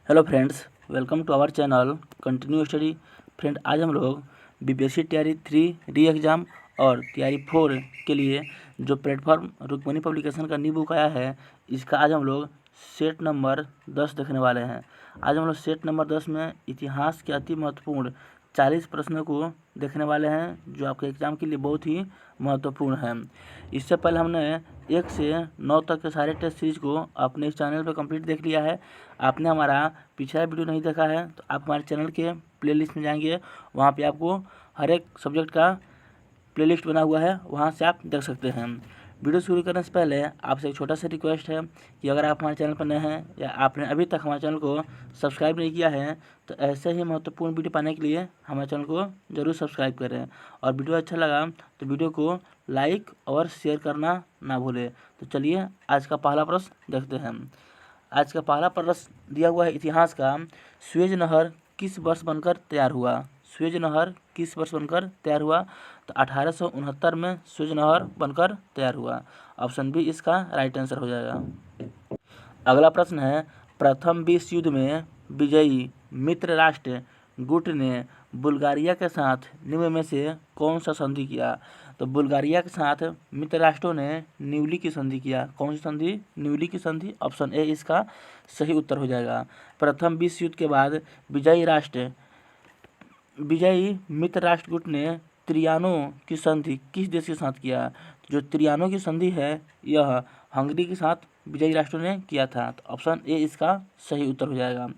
Hello friends, welcome to our channel continue study. Friend, आज हम लोग बीपीएससी तैयारी 3 री एग्ज़ाम और तैयारी 4 के लिए जो प्लेटफॉर्म रुक्मणी पब्लिकेशन का न्यू बुक आया है, इसका आज हम लोग सेट नंबर 10 देखने वाले हैं। आज हम लोग सेट नंबर 10 में इतिहास के अति महत्वपूर्ण 40 प्रश्नों को देखने वाले हैं, जो आपके एग्ज़ाम के लिए बहुत ही महत्वपूर्ण है। इससे पहले हमने 1 से 9 तक के सारे टेस्ट सीरीज को अपने इस चैनल पर कंप्लीट देख लिया है। आपने हमारा पिछला वीडियो नहीं देखा है तो आप हमारे चैनल के प्लेलिस्ट में जाएंगे, वहाँ पे आपको हर एक सब्जेक्ट का प्लेलिस्ट बना हुआ है, वहाँ से आप देख सकते हैं। वीडियो शुरू करने से पहले आपसे एक छोटा सा रिक्वेस्ट है कि अगर आप हमारे चैनल पर नए हैं या आपने अभी तक हमारे चैनल को सब्सक्राइब नहीं किया है तो ऐसे ही महत्वपूर्ण वीडियो पाने के लिए हमारे चैनल को ज़रूर सब्सक्राइब करें, और वीडियो अच्छा लगा तो वीडियो को लाइक और शेयर करना ना भूलें। तो चलिए आज का पहला प्रश्न देखते हैं। आज का पहला प्रश्न दिया हुआ है इतिहास का, सुएज नहर किस वर्ष बनकर तैयार हुआ? सुएज नहर किस वर्ष बनकर तैयार हुआ? तो 1869 में सुएज नहर बनकर तैयार हुआ। ऑप्शन बी इसका राइट आंसर हो जाएगा। अगला प्रश्न है, प्रथम विश्व युद्ध में विजयी मित्र राष्ट्र गुट ने बुल्गारिया के साथ निम्न में से कौन सा संधि किया? तो बुल्गारिया के साथ मित्र राष्ट्रों ने न्यूली की संधि किया। कौन सी संधि? न्यूली की संधि। ऑप्शन ए इसका सही उत्तर हो जाएगा। प्रथम विश्व युद्ध के बाद विजयी मित्र राष्ट्र गुट ने त्रियानो की संधि किस देश के साथ किया? जो त्रियानो की संधि है यह हंगरी के साथ विजयी राष्ट्रों ने किया था। तो ऑप्शन ए इसका सही उत्तर हो जाएगा।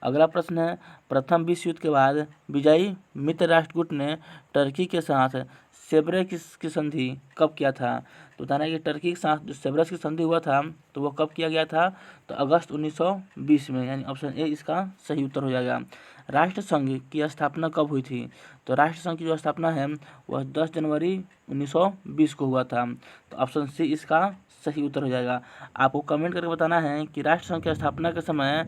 अगला प्रश्न है, प्रथम विश्व युद्ध के बाद विजयी मित्र राष्ट्र गुट ने टर्की के साथ सेब्रेस की संधि कब किया था? तो बताना है कि टर्की के साथ जो सेब्रेस की संधि हुआ था तो वो कब किया गया था? तो अगस्त 1920 में, यानी ऑप्शन ए इसका सही उत्तर हो जाएगा। राष्ट्रसंघ की स्थापना कब हुई थी? तो राष्ट्रसंघ की जो स्थापना है वह 10 जनवरी 1920 को हुआ था। तो ऑप्शन सी इसका सही उत्तर हो जाएगा। आपको कमेंट करके बताना है कि राष्ट्रसंघ की स्थापना के समय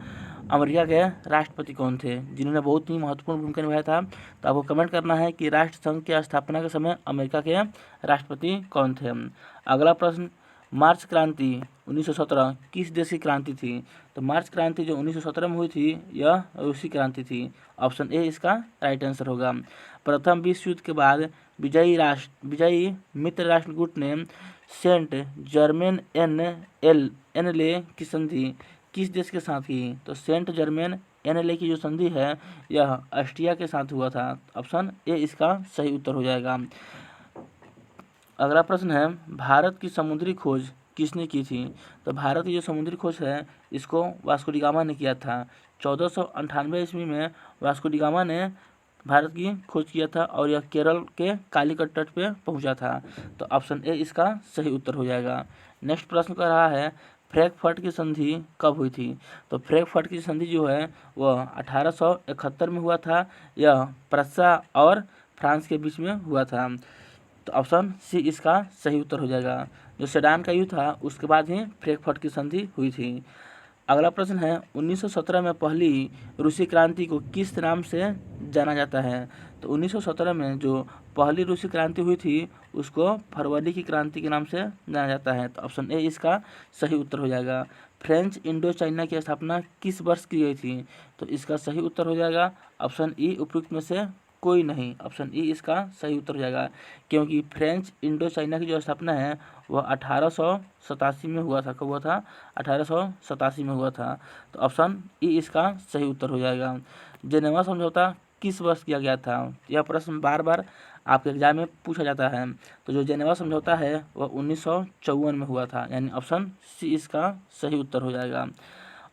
अमेरिका के राष्ट्रपति कौन थे, जिन्होंने बहुत ही महत्वपूर्ण भूमिका निभाया था। तो आपको कमेंट करना है कि राष्ट्रसंघ की स्थापना के समय अमेरिका के राष्ट्रपति कौन थे। अगला प्रश्न, मार्च क्रांति 1917 किस देश की क्रांति थी? तो मार्च क्रांति जो 1917 में हुई थी यह रूसी क्रांति थी। ऑप्शन ए इसका राइट आंसर होगा। प्रथम विश्व युद्ध के बाद विजयी मित्र राष्ट्र गुट ने सेंट जर्मेन एनले की संधि किस देश के साथ की? तो सेंट जर्मेन एनले की जो संधि है यह ऑस्ट्रिया के साथ हुआ था। ऑप्शन ए इसका सही उत्तर हो जाएगा। अगला प्रश्न है, भारत की समुद्री खोज किसने की थी? तो भारत की जो समुद्री खोज है इसको वास्को डी गामा ने किया था। 1498 ईस्वी में वास्को डी गामा ने भारत की खोज किया था और यह केरल के कालीकट तट पे पहुंचा था। तो ऑप्शन ए इसका सही उत्तर हो जाएगा। नेक्स्ट प्रश्न कर रहा है, फ्रैंकफर्ट की संधि कब हुई थी? तो फ्रैंकफर्ट की संधि जो है वह 1871 में हुआ था। यह प्रस्सा और फ्रांस के बीच में हुआ था। तो ऑप्शन सी इसका सही उत्तर हो जाएगा। जो सेडान का युद्ध था उसके बाद ही फ्रैंकफर्ट की संधि हुई थी। अगला प्रश्न है, 1917 में पहली रूसी क्रांति को किस नाम से जाना जाता है? तो 1917 में जो पहली रूसी क्रांति हुई थी उसको फरवरी की क्रांति के नाम से जाना जाता है। तो ऑप्शन ए इसका सही उत्तर हो जाएगा। फ्रेंच इंडो चाइना की स्थापना किस वर्ष की गई थी? तो इसका सही उत्तर हो जाएगा ऑप्शन ई उपयुक्त में से कोई नहीं। ऑप्शन ई इसका सही उत्तर हो जाएगा, क्योंकि फ्रेंच इंडो चाइना की जो स्थापना है वह 1887 में हुआ था। कब हुआ था? 1887 में हुआ था। तो ऑप्शन ई इसका सही उत्तर हो जाएगा। जेनेवा समझौता किस वर्ष किया गया था? यह प्रश्न बार बार आपके एग्जाम में पूछा जाता है। तो जो जेनेवा समझौता है वह 1954 में हुआ था, यानी ऑप्शन सी इसका सही उत्तर हो जाएगा।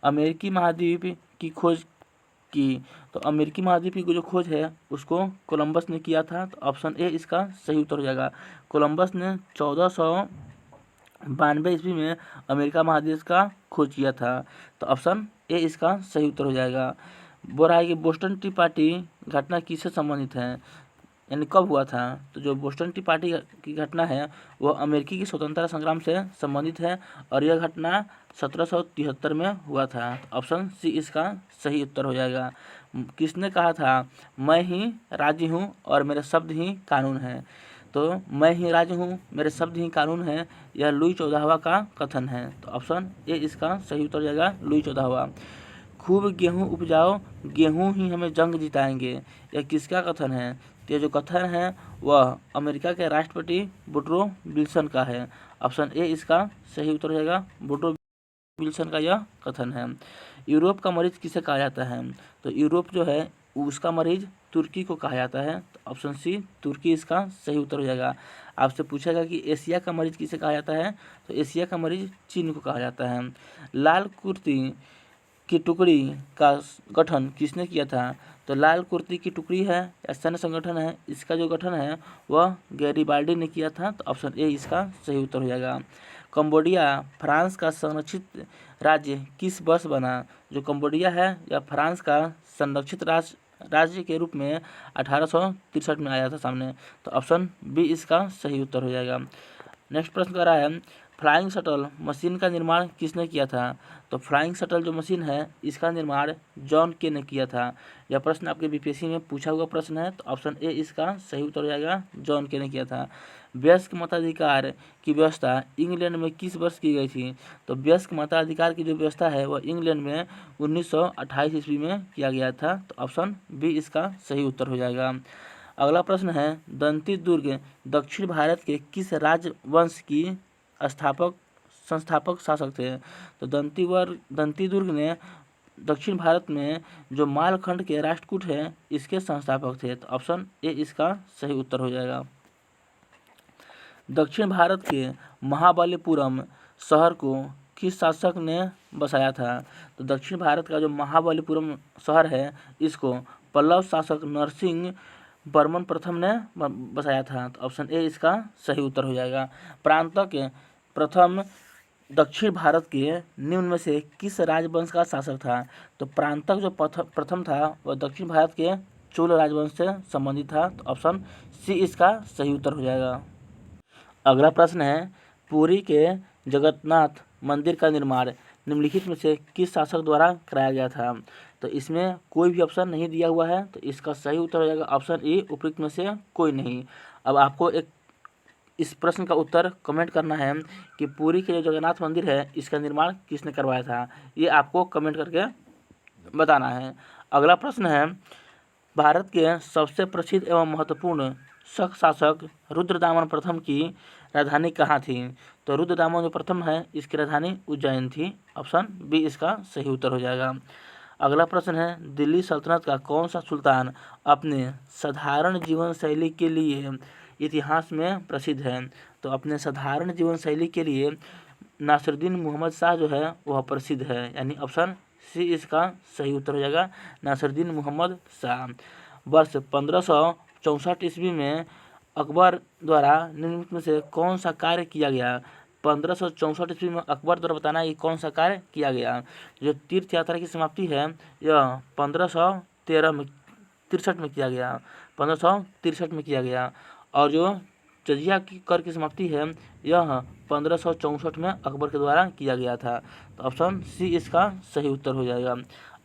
अमेरिकी महाद्वीप की खोज की, तो अमेरिकी महाद्वीप की जो खोज है उसको कोलंबस ने किया था। तो ऑप्शन ए इसका सही उत्तर हो जाएगा। कोलंबस ने 1492 ईस्वी में अमेरिका महाद्वीप का खोज किया था। तो ऑप्शन ए इसका सही उत्तर हो जाएगा। बोल रहा है कि बोस्टन टी पार्टी घटना किससे संबंधित है, यानी कब हुआ था? तो जो बोस्टन टी पार्टी की घटना है वह अमेरिकी की स्वतंत्रता संग्राम से संबंधित है और यह घटना 1773 में हुआ था। तो ऑप्शन सी इसका सही उत्तर हो जाएगा। किसने कहा था, मैं ही राज्य हूँ और मेरे शब्द ही कानून है? तो मैं ही राज्य हूँ, मेरे शब्द ही कानून है, यह लुई 14वां का कथन है। तो ऑप्शन ए इसका सही उत्तर हो जाएगा, लुई 14वां। खूब गेहूँ उपजाओ, गेहूँ ही हमें जंग जिताएंगे। यह किसका कथन है? तो ये जो कथन है वह अमेरिका के राष्ट्रपति वुडरो विल्सन का है। ऑप्शन ए इसका सही उत्तर हो जाएगा। वुडरो विल्सन का यह कथन है। यूरोप का मरीज किसे कहा जाता है? तो यूरोप जो है उसका मरीज तुर्की को कहा जाता है। तो ऑप्शन सी तुर्की इसका सही उत्तर हो जाएगा। आपसे पूछेगा कि एशिया का मरीज किसे कहा जाता है? तो एशिया का मरीज चीन को कहा जाता है। लाल कुर्ती की टुकड़ी का गठन किसने किया था? तो लाल कुर्ती की टुकड़ी है या सैन्य संगठन है, इसका जो गठन है वह गैरिबाल्डी ने किया था। तो ऑप्शन ए इसका सही उत्तर हो जाएगा। कंबोडिया फ्रांस का संरक्षित राज्य किस वर्ष बना? जो कंबोडिया है यह फ्रांस का संरक्षित राज्य के रूप में 1863 में आया था सामने। तो ऑप्शन बी इसका सही उत्तर हो जाएगा। नेक्स्ट प्रश्न कर रहा है फ्लाइंग शटल मशीन का निर्माण किसने किया था? तो फ्लाइंग शटल जो मशीन है इसका निर्माण जॉन के ने किया था। यह प्रश्न आपके बीपीएससी में पूछा हुआ प्रश्न है। तो ऑप्शन ए इसका सही उत्तर हो जाएगा, जॉन के ने किया था। वयस्क मताधिकार की व्यवस्था इंग्लैंड में किस वर्ष की गई थी? तो वयस्क मताधिकार की जो व्यवस्था है वह इंग्लैंड में 1928 ईस्वी में किया गया था। तो ऑप्शन बी इसका सही उत्तर हो जाएगा। अगला प्रश्न है दंती दुर्ग दक्षिण भारत के किस राजवंश की संस्थापक शासक थे? तो दंती दुर्ग ने दक्षिण भारत में जो मालखंड के राष्ट्रकूट है इसके संस्थापक थे। तो ऑप्शन ए इसका सही उत्तर हो जाएगा। दक्षिण भारत के महाबलीपुरम शहर को किस शासक ने बसाया था? तो दक्षिण भारत का जो महाबलीपुरम शहर है इसको पल्लव शासक नरसिंह वर्मन प्रथम ने बसाया था। तो ऑप्शन ए इसका सही उत्तर हो जाएगा। प्रांतक प्रथम दक्षिण भारत के निम्न में से किस राजवंश का शासक था? तो प्रांतक जो प्रथम था वह दक्षिण भारत के चोल राजवंश से संबंधित था। तो ऑप्शन सी इसका सही उत्तर हो जाएगा। अगला प्रश्न है पुरी के जगन्नाथ मंदिर का निर्माण निम्नलिखित में से किस शासक द्वारा कराया गया था? तो इसमें कोई भी ऑप्शन नहीं दिया हुआ है। तो इसका सही उत्तर हो जाएगा ऑप्शन ए उपयुक्त में से कोई नहीं। अब आपको एक इस प्रश्न का उत्तर कमेंट करना है कि पुरी के जो जगन्नाथ मंदिर है इसका निर्माण किसने करवाया था, ये आपको कमेंट करके बताना है। अगला प्रश्न है भारत के सबसे प्रसिद्ध एवं महत्वपूर्ण शक शासक रुद्रदामन प्रथम की राजधानी कहाँ थी? तो रुद्रदामन जो प्रथम है इसकी राजधानी उज्जैन थी। ऑप्शन बी इसका सही उत्तर हो जाएगा। अगला प्रश्न है दिल्ली सल्तनत का कौन सा सुल्तान अपने साधारण जीवन शैली के लिए इतिहास में प्रसिद्ध है? तो अपने साधारण जीवन शैली के लिए नासिरुद्दीन मोहम्मद शाह जो है वह प्रसिद्ध है, यानी ऑप्शन सी इसका सही उत्तर हो जाएगा, नासिरुद्दीन मोहम्मद शाह। वर्ष 1564 ईस्वी में अकबर द्वारा निम्नलिखित में से कौन सा कार्य किया गया? 1564 ईस्वी में अकबर द्वारा बताना ये कौन सा कार्य किया गया? जो तीर्थ यात्रा की समाप्ति है यह 1563 में किया गया, 1563 में किया गया। और जो जजिया की कर की समाप्ति है यह 1564 में अकबर के द्वारा किया गया था। तो ऑप्शन सी इसका सही उत्तर हो जाएगा।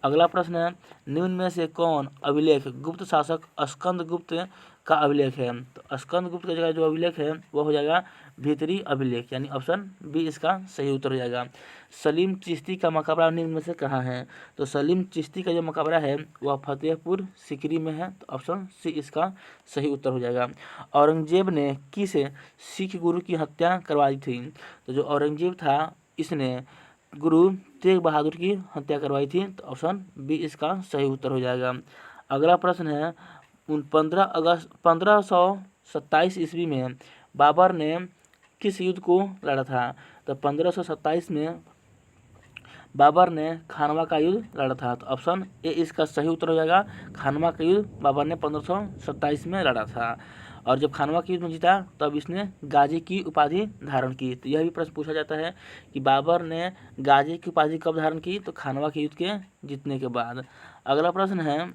अगला प्रश्न है निम्न में से कौन अभिलेख गुप्त शासक स्कंदगुप्त का अभिलेख है? तो स्कंदगुप्त का जगह जो अभिलेख है वह हो जाएगा भीतरी अभिलेख, यानी ऑप्शन बी इसका सही उत्तर हो जाएगा। सलीम चिश्ती का मकबरा निम्न में से कहाँ है? तो सलीम चिश्ती का जो मकबरा है वह फतेहपुर सीकरी में है। तो ऑप्शन सी इसका सही उत्तर हो जाएगा। औरंगजेब ने किस सिख गुरु की हत्या करवाई थी? तो जो औरंगजेब था इसने गुरु तेग बहादुर की हत्या करवाई थी। तो ऑप्शन बी इसका सही उत्तर हो जाएगा। अगला प्रश्न है 1527 ईस्वी में बाबर ने किस युद्ध को लड़ा था? तो 1527 में बाबर ने खानवा का युद्ध लड़ा था। तो ऑप्शन ए इसका सही उत्तर हो जाएगा, खानवा का युद्ध बाबर ने 1527 में लड़ा था। और जब खानवा के युद्ध में जीता तब इसने गाजी की उपाधि धारण की। तो यह भी प्रश्न पूछा जाता है कि बाबर ने गाजी की उपाधि कब धारण की? तो खानवा के युद्ध के जीतने के बाद। अगला प्रश्न है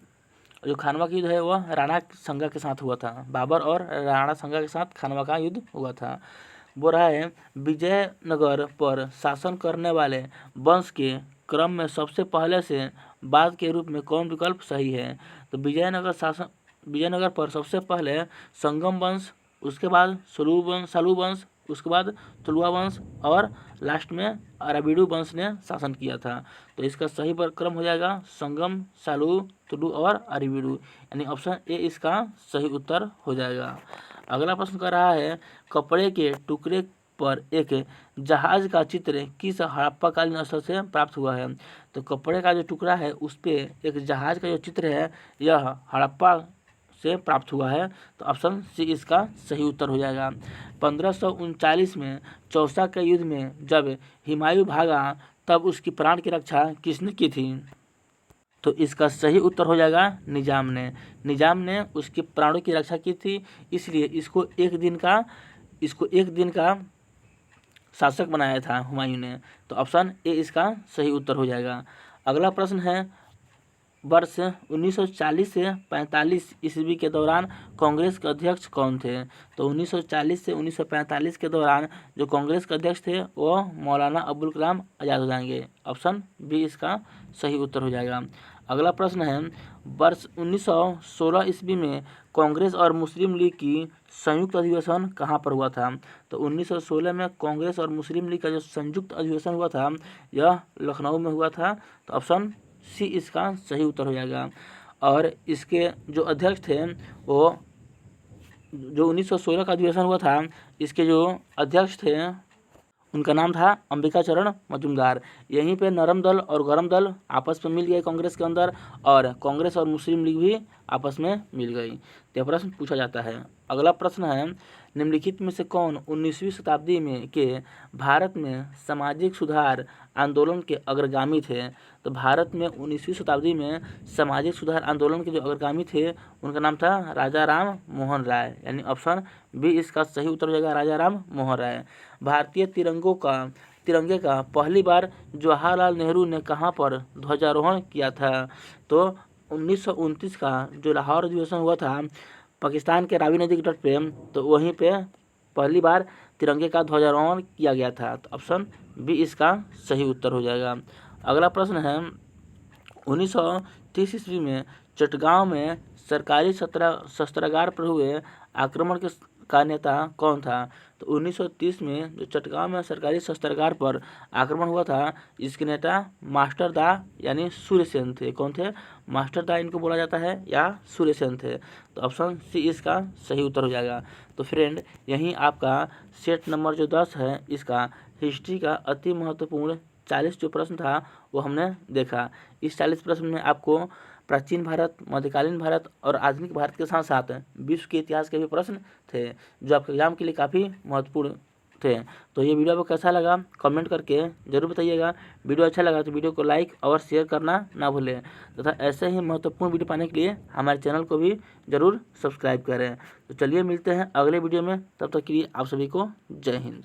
जो खानवा का युद्ध है वह राणा संगा के साथ हुआ था। बाबर और राणा संगा के साथ खानवा का युद्ध हुआ था। बोल रहा है विजयनगर पर शासन करने वाले वंश के क्रम में सबसे पहले से बाद के रूप में कौन विकल्प सही है? तो विजयनगर पर सबसे पहले संगम वंश, उसके बाद सलू वंश, उसके बाद तुलुआ वंश और लास्ट में अराबिडु वंश ने शासन किया था। तो इसका सही क्रम हो जाएगा संगम, सालू, तुलु और अराबिडु, यानी ऑप्शन ए इसका सही उत्तर हो जाएगा। अगला प्रश्न कर रहा है कपड़े के टुकड़े पर एक जहाज का चित्र किस हड़प्पा कालीन स्थल से प्राप्त हुआ है। तो कपड़े का जो टुकड़ा है उस पर एक जहाज का जो चित्र है यह हड़प्पा से प्राप्त हुआ है। तो ऑप्शन सी इसका सही उत्तर हो जाएगा। 1539 में चौसा के युद्ध में जब हुमायूं भागा तब उसकी प्राण की रक्षा किसने की थी। तो इसका सही उत्तर हो जाएगा निजाम ने उसके प्राणों की रक्षा की थी, इसलिए इसको एक दिन का शासक बनाया था हुमायूं ने। तो ऑप्शन ए इसका सही उत्तर हो जाएगा। अगला प्रश्न है वर्ष 1940 से 45 ईस्वी के दौरान कांग्रेस के अध्यक्ष कौन थे। तो 1940 से 1945 के दौरान जो कांग्रेस के अध्यक्ष थे वो मौलाना अबुल कलाम आज़ाद हो जाएंगे। ऑप्शन बी इसका सही उत्तर हो जाएगा। अगला प्रश्न है वर्ष 1916 ईस्वी में कांग्रेस और मुस्लिम लीग की संयुक्त अधिवेशन कहाँ पर हुआ था। तो 1916 में कांग्रेस और मुस्लिम लीग का जो संयुक्त अधिवेशन हुआ था यह लखनऊ में हुआ था। तो ऑप्शन सी इसका सही उत्तर हो जाएगा। और इसके जो अध्यक्ष थे वो जो 1916 का अधिवेशन हुआ था इसके जो अध्यक्ष थे उनका नाम था अंबिकाचरण मजूमदार। यहीं पे नरम दल और गरम दल आपस में मिल गए कांग्रेस के अंदर, और कांग्रेस और मुस्लिम लीग भी आपस में मिल गई। तो प्रश्न पूछा जाता है। अगला प्रश्न है निम्नलिखित में से कौन 19वीं शताब्दी में के भारत में सामाजिक सुधार आंदोलन के अग्रगामी थे। तो भारत में 19वीं शताब्दी में सामाजिक सुधार आंदोलन के जो अग्रगामी थे उनका नाम था राजा राम मोहन राय, यानी ऑप्शन बी इसका सही उत्तर हो जाएगा राजा राम मोहन राय। भारतीय तिरंगे का पहली बार जवाहरलाल नेहरू ने कहाँ पर ध्वजारोहण किया था। तो 1929 का जो लाहौर अधिवेशन हुआ था पाकिस्तान के रावी नदी के तट पे, तो वहीं पे पहली बार तिरंगे का ध्वजारोहण किया गया था। तो ऑप्शन बी इसका सही उत्तर हो जाएगा। अगला प्रश्न है 1930 ईस्वी में चटगांव में सरकारी शस्त्रागार पर हुए आक्रमण का नेता कौन था। तो 1930 में जो चटगांव में सरकारी शस्त्रागार पर आक्रमण हुआ था इसके नेता मास्टर दा यानी सूर्यसेन थे। कौन थे? मास्टर दा इनको बोला जाता है या सूर्यसेन थे। तो ऑप्शन सी इसका सही उत्तर हो जाएगा। तो फ्रेंड यहीं आपका सेट नंबर जो 10 है इसका हिस्ट्री का अति महत्वपूर्ण 40 जो प्रश्न था वो हमने देखा। इस 40 प्रश्न में आपको प्राचीन भारत, मध्यकालीन भारत और आधुनिक भारत के साथ साथ विश्व के इतिहास के भी प्रश्न थे जो आपके एग्जाम के लिए काफ़ी महत्वपूर्ण थे। तो ये वीडियो आपको कैसा लगा कमेंट करके ज़रूर बताइएगा। वीडियो अच्छा लगा तो वीडियो को लाइक और शेयर करना ना भूलें तथा ऐसे ही महत्वपूर्ण वीडियो पाने के लिए हमारे चैनल को भी ज़रूर सब्सक्राइब करें। तो चलिए मिलते हैं अगले वीडियो में, तब तक के लिए आप सभी को जय हिंद।